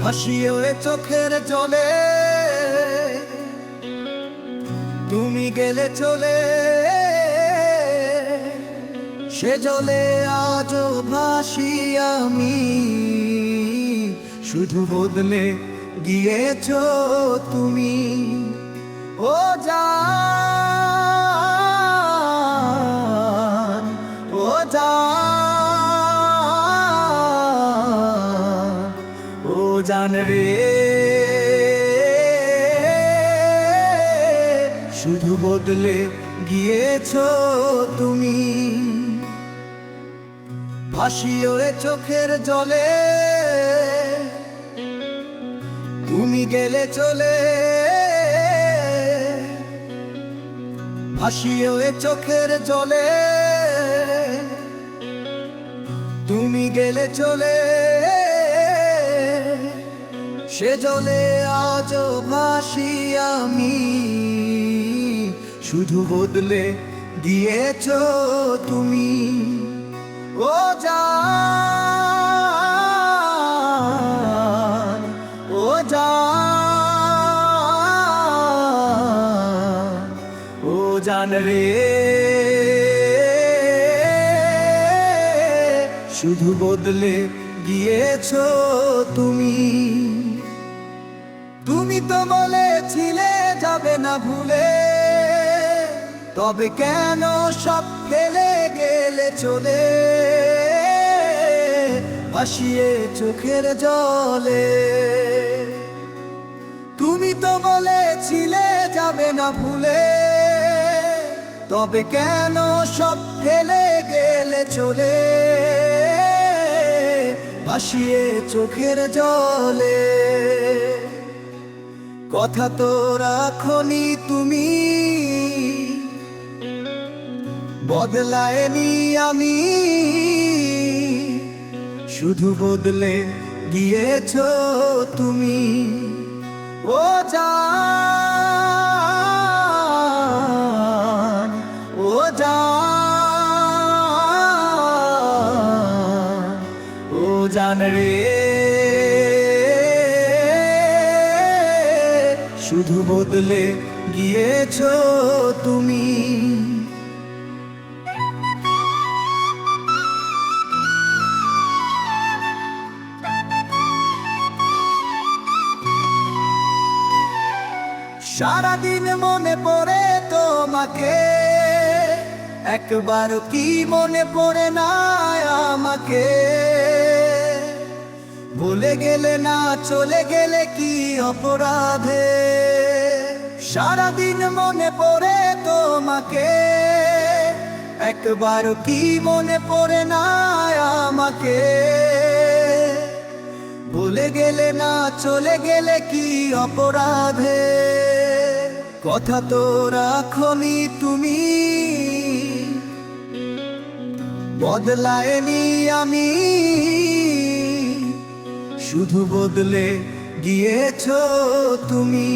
ভাসিয়ে চোখের জলে তুমি গেলে চলে, সে জলে আজও ভাসি আমি। শুধু বদলে গিয়েছো তুমি। ও জান, ও জান, ও জান রে, শুধু বদলে গিয়েছো তুমি। ভাসিয়ে চোখের জলে তুমি গেলে চলে, ভাসিয়ে চোখের জলে তুমি গেলে চলে, সে জলে আজও ভাসি আমি। শুধু বদলে গিয়েছো তুমি। ও জান, ও জান, ও জান রে, শুধু বদলে গিয়েছো তুমি। তুমি তো বলেছিলে যাবে না ভুলে, তবে কেন সব ফেলে গেলে চলে, ভাসিয়ে চোখের জলে। তুমি তো বলেছিলে যাবে না ভুলে, তবে কেন সব ফেলে গেলে চলে, ভাসিয়ে চোখের জলে। কথা তো রাখনি তুমি, বদলায়নি আমি। শুধু বদলে গিয়েছো তুমি। ও জান, ও জান, ও জান রে, শুধু বদলে গিয়েছো তুমি। সারাদিন মনে পড়ে তোমাকে, একবার কি মনে পড়ে না আমাকে। ভুলে গেলে না চলে গেলে কি অপরাধে, সারাদিন মনে পড়ে তোমাকে, একবার কি মনে পড়ে না আমাকে। ভুলে গেলে না চলে গেলে কি অপরাধে, কথা তো রাখনি তুমি, বদলায়নি আমি। শুধু বদলে গিয়েছো তুমি।